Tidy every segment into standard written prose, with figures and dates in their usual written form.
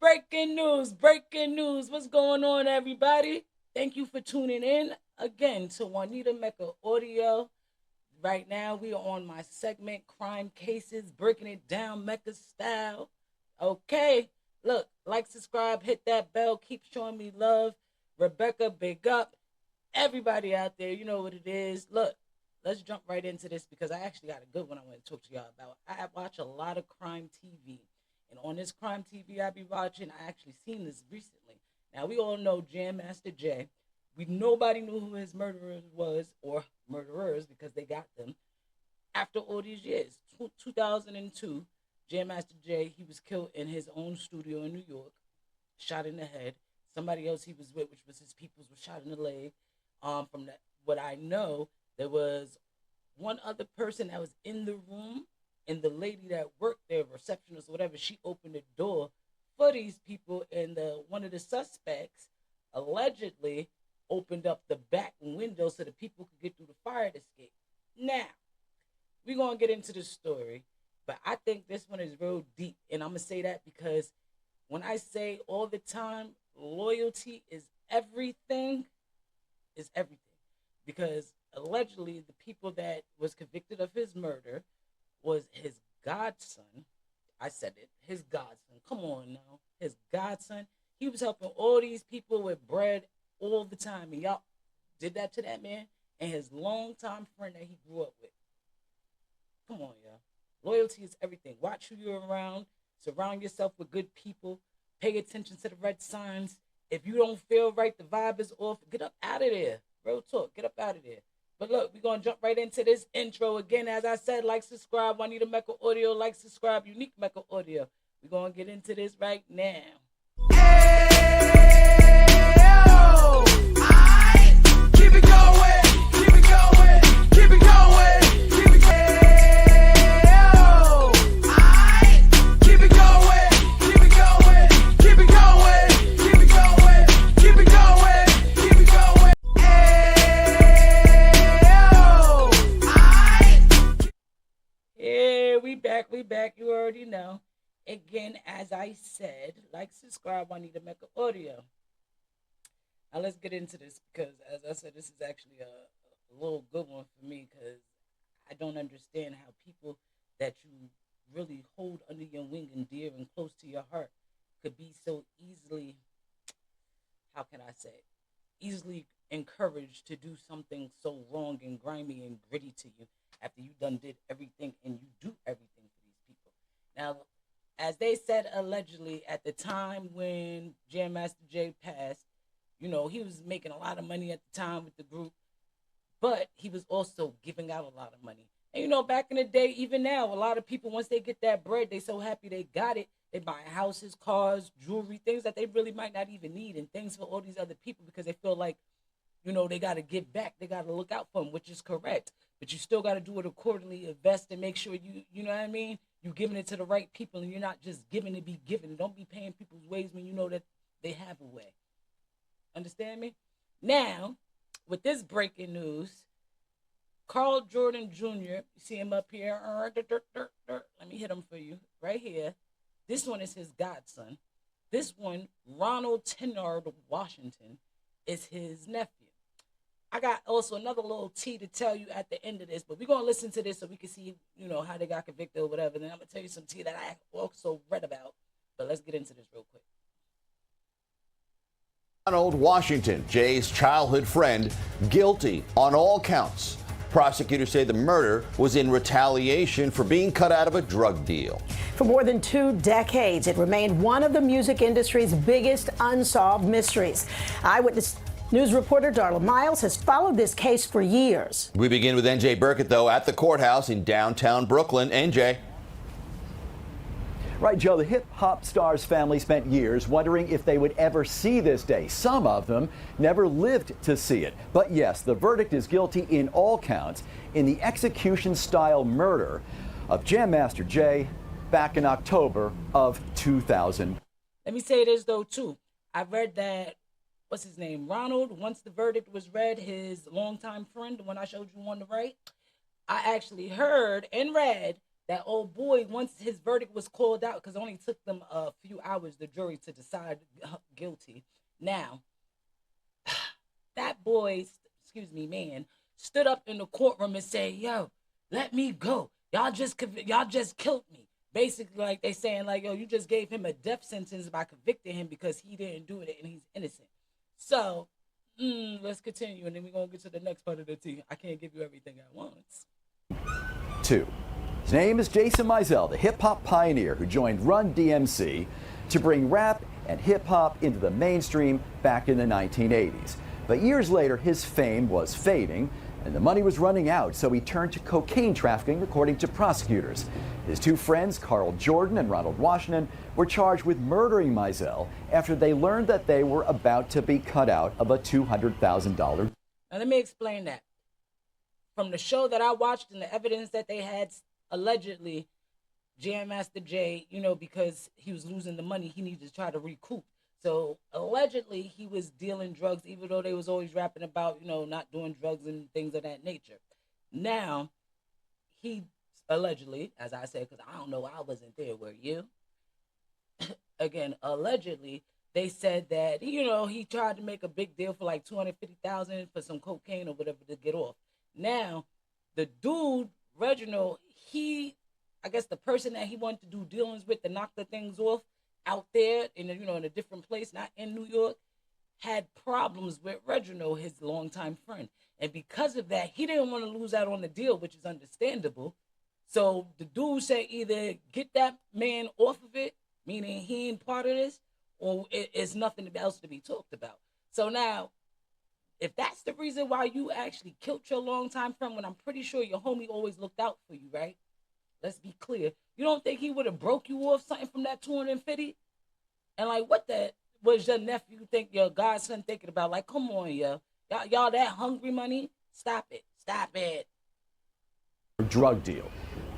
breaking news, breaking news. What's going on, everybody? Thank you for tuning in again to Juanita Mecca Audio. Right now, we are on my segment, Crime Cases, breaking it down Mecca style. Okay, look, like, subscribe, hit that bell, keep showing me love. Rebecca, big up. Everybody out there, you know what it is. Look, let's jump right into this because I actually got a good one I want to talk to y'all about. I watch a lot of crime TV. And on this crime TV I be watching, I actually seen this recently. Now, we all know Jam Master Jay. Nobody knew who his murderers was, or murderers, because they got them. After all these years, 2002, Jam Master Jay, he was killed in his own studio in New York, shot in the head. Somebody else he was with, which was his peoples, was shot in the leg. From that, what I know, there was one other person that was in the room, and the lady that worked there, receptionist or whatever, she opened the door for these people, and one of the suspects allegedly opened up the back window so the people could get through the fire escape. Now, we're going to get into the story, but I think this one is real deep, and I'm going to say that because when I say all the time, loyalty is everything, because allegedly the people that was convicted of his murder was his godson. I said it, his godson. Come on now, his godson. He was helping all these people with bread all the time, and y'all did that to that man and his longtime friend that he grew up with. Come on, y'all. Loyalty is everything. Watch who you're around. Surround yourself with good people. Pay attention to the red signs. If you don't feel right, the vibe is off, get up out of there. Real talk, get up out of there. But look, we're going to jump right into this intro. Again, as I said, like, subscribe, Juanita Mecca Audio, like, subscribe, Unique Mecca Audio. We're going to get into this right now. Keep it going, keep it going, keep it going, keep it going. Keep it going, keep it going, keep it going, keep it going, keep it going, keep it going. Yeah, we back, you already know. Again, as I said, like, subscribe, Juanita Mecca Audio. Now let's get into this because, as I said, this is actually a little good one for me because I don't understand how people that you really hold under your wing and dear and close to your heart could be so easily, how can I say, easily encouraged to do something so wrong and grimy and gritty to you after you done did everything and you do everything for these people. Now, as they said, allegedly, at the time when Jam Master Jay passed, you know, he was making a lot of money at the time with the group, but he was also giving out a lot of money. And, you know, back in the day, even now, a lot of people, once they get that bread, they so happy they got it. They buy houses, cars, jewelry, things that they really might not even need, and things for all these other people because they feel like, you know, they got to give back. They got to look out for them, which is correct. But you still got to do it accordingly, invest, and make sure you know what I mean? You're giving it to the right people, and you're not just giving to be given. Don't be paying people's ways when you know that they have a way. Understand me? Now, with this breaking news, Karl Jordan Jr., you see him up here. Let me hit him for you right here. This one is his godson. This one, Ronald Washington, is his nephew. I got also another little tea to tell you at the end of this, but we're going to listen to this so we can see, you know, how they got convicted or whatever. Then I'm going to tell you some tea that I also read about. But let's get into this real quick. Ronald Washington, Jay's childhood friend, guilty on all counts. Prosecutors say the murder was in retaliation for being cut out of a drug deal. For more than 2 decades, it remained one of the music industry's biggest unsolved mysteries. Eyewitness News reporter Darla Miles has followed this case for years. We begin with NJ Burkett, though, at the courthouse in downtown Brooklyn. NJ. Right, Joe, the hip-hop star's family spent years wondering if they would ever see this day. Some of them never lived to see it. But yes, the verdict is guilty in all counts in the execution-style murder of Jam Master Jay back in October of 2000. Let me say this, though, too. I read that, what's his name, Ronald, once the verdict was read, his longtime friend, the one I showed you on the right, I actually heard and read that old boy, once his verdict was called out, because it only took them a few hours, the jury, to decide guilty. Now, that boy, man, stood up in the courtroom and said, "Yo, let me go. Y'all just killed me." Basically, like they saying, like, "Yo, you just gave him a death sentence by convicting him because he didn't do it and he's innocent." So, let's continue, and then we're gonna get to the next part of the tea. I can't give you everything at once. 2. His name is Jason Mizell, the hip-hop pioneer who joined Run DMC to bring rap and hip-hop into the mainstream back in the 1980s. But years later, his fame was fading and the money was running out, so he turned to cocaine trafficking, according to prosecutors. His two friends, Karl Jordan and Ronald Washington, were charged with murdering Mizell after they learned that they were about to be cut out of a $200,000. Now, let me explain that. From the show that I watched and the evidence that they had, allegedly, Jam Master Jay, because he was losing the money, he needed to try to recoup. So allegedly he was dealing drugs, even though they was always rapping about, not doing drugs and things of that nature. Now, he allegedly, as I said, because I don't know, I wasn't there, were you? Again, allegedly, they said that, he tried to make a big deal for like $250,000 for some cocaine or whatever to get off. Now, the dude, Reginald, I guess the person that he wanted to do dealings with to knock the things off out there in a different place, not in New York, had problems with Reginald, his longtime friend. And because of that, he didn't want to lose out on the deal, which is understandable. So the dude said either get that man off of it, meaning he ain't part of this, or it's nothing else to be talked about. So now, if that's the reason why you actually killed your longtime friend, when I'm pretty sure your homie always looked out for you, right? Let's be clear. You don't think he would have broke you off something from that 250? And like, what the was your nephew think, your godson thinking about? Like, come on, yo. Y'all that hungry money? Stop it. Stop it. Drug deal.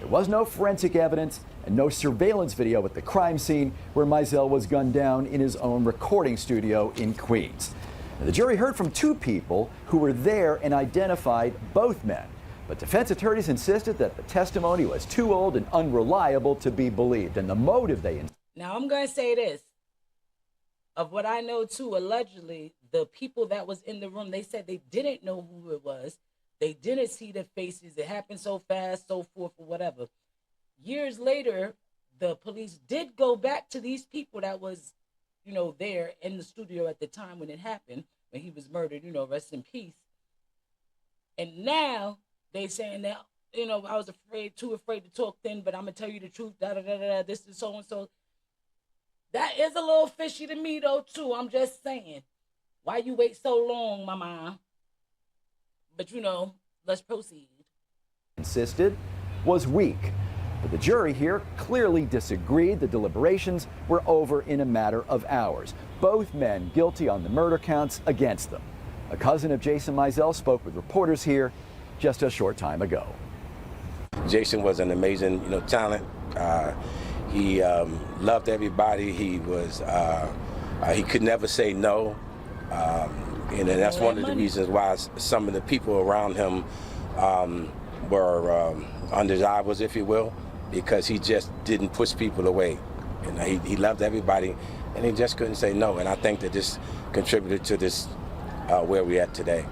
There was no forensic evidence and no surveillance video at the crime scene where Mizell was gunned down in his own recording studio in Queens. The jury heard from two people who were there and identified both men. But defense attorneys insisted that the testimony was too old and unreliable to be believed, and the motive they... Now, I'm going to say this. Of what I know, too, allegedly, the people that was in the room, they said they didn't know who it was. They didn't see their faces. It happened so fast, so forth, or whatever. Years later, the police did go back to these people that was, there in the studio at the time when it happened, when he was murdered, rest in peace. And now... they saying that, I was too afraid to talk then, but I'm going to tell you the truth, this is so-and-so. That is a little fishy to me, though, too. I'm just saying. Why you wait so long, mama? But, let's proceed. Insisted was weak. But the jury here clearly disagreed. The deliberations were over in a matter of hours. Both men guilty on the murder counts against them. A cousin of Jason Mizell spoke with reporters here just a short time ago. Jason was an amazing, talent. He loved everybody. He was, he could never say no. And that's one of the reasons why some of the people around him were undesirables, if you will, because he just didn't push people away. He loved everybody, and he just couldn't say no. And I think that this contributed to this, where we're at today.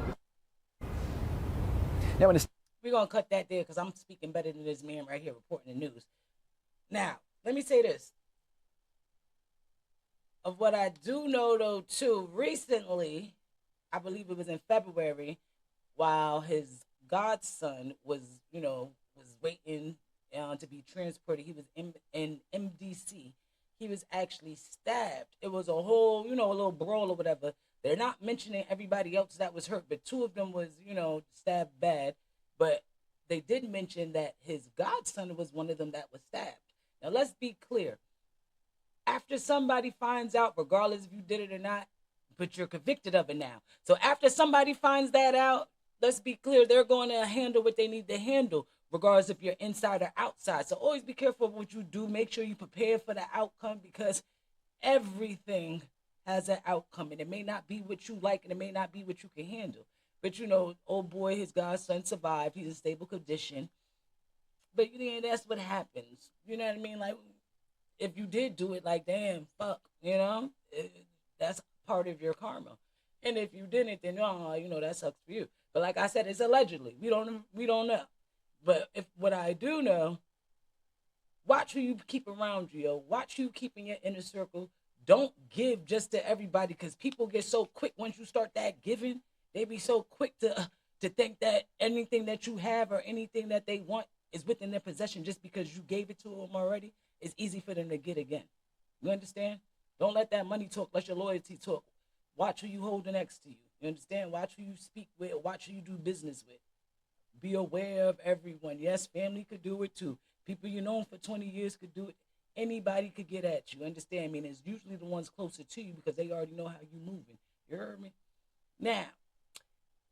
Now, we're going to cut that there because I'm speaking better than this man right here reporting the news. Now, let me say this. Of what I do know, though, too, recently, I believe it was in February, while his godson was waiting to be transported, he was in MDC. He was actually stabbed. It was a whole, a little brawl or whatever. They're not mentioning everybody else that was hurt, but two of them was, stabbed bad. But they did mention that his godson was one of them that was stabbed. Now, let's be clear. After somebody finds out, regardless if you did it or not, but you're convicted of it now. So after somebody finds that out, let's be clear, they're going to handle what they need to handle, regardless if you're inside or outside. So always be careful of what you do. Make sure you prepare for the outcome, because everything has an outcome, and it may not be what you like, and it may not be what you can handle. But old boy, his godson survived. He's in stable condition. But that's what happens. You know what I mean? Like, if you did do it, like, damn, fuck, that's part of your karma. And if you didn't, then that sucks for you. But like I said, it's allegedly. We don't know. But what I do know, watch who you keep around you, yo. Watch who you keep in your inner circle. Don't give just to everybody, because people get so quick once you start that giving. They be so quick to think that anything that you have or anything that they want is within their possession just because you gave it to them already. It's easy for them to get again. You understand? Don't let that money talk. Let your loyalty talk. Watch who you hold next to you. You understand? Watch who you speak with. Watch who you do business with. Be aware of everyone. Yes, family could do it too. People you known for 20 years could do it. Anybody could get at you. Understand? I mean, it's usually the ones closer to you because they already know how you moving. You heard me? Now,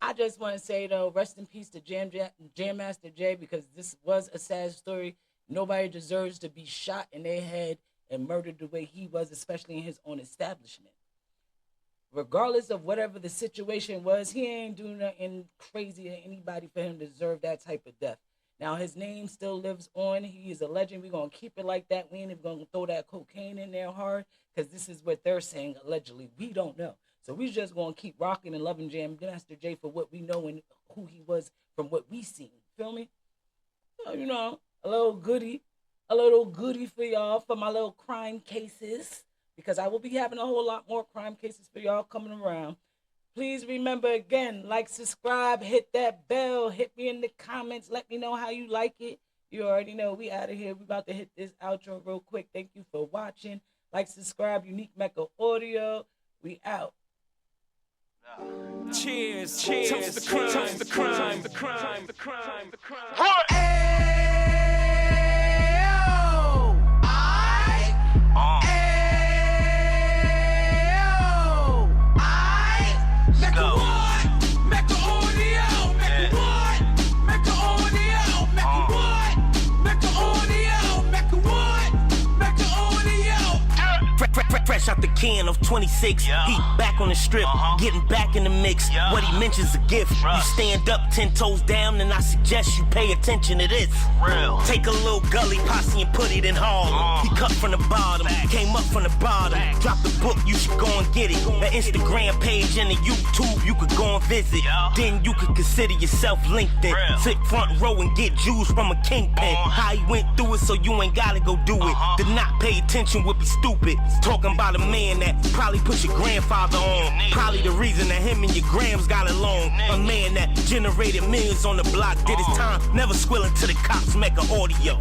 I just want to say, though, rest in peace to Jam Master Jay, because this was a sad story. Nobody deserves to be shot in their head and murdered the way he was, especially in his own establishment. Regardless of whatever the situation was, he ain't doing nothing crazy to anybody for him to deserve that type of death. Now, his name still lives on. He is a legend. We're going to keep it like that. We ain't even going to throw that cocaine in there hard, because this is what they're saying, allegedly. We don't know. So we just going to keep rocking and loving Jam Master Jay for what we know and who he was from what we seen. Feel me? So, a little goodie for y'all for my little crime cases, because I will be having a whole lot more crime cases for y'all coming around. Please remember, again, like, subscribe, hit that bell, hit me in the comments, let me know how you like it. You already know we out of here. We about to hit this outro real quick. Thank you for watching. Like, subscribe, Unique Mecca Audio. We out. Cheers, cheers, toast the crime, toast the crime, the crime, the crime, the crime. What? Fresh out the can of 26, yeah. He back on the strip, getting back in the mix. Yeah. What he mentions a gift. You stand up 10 toes down, and I suggest you pay attention to this. Real. Take a little gully posse and put it in Harlem. He cut from the bottom, came up from the bottom. Drop the book, you should go and get it. The Instagram page and the YouTube, you could go and visit. Yeah. Then you could consider yourself LinkedIn. Real. Sit front row and get Jews from a kingpin. How he went through it, so you ain't gotta go do it. To not pay attention would be stupid. Talking about a man that probably put your grandfather on. Probably the reason that him and your grams got along. A man that generated millions on the block, did his time, never squilling to the cops, Mecca Audio.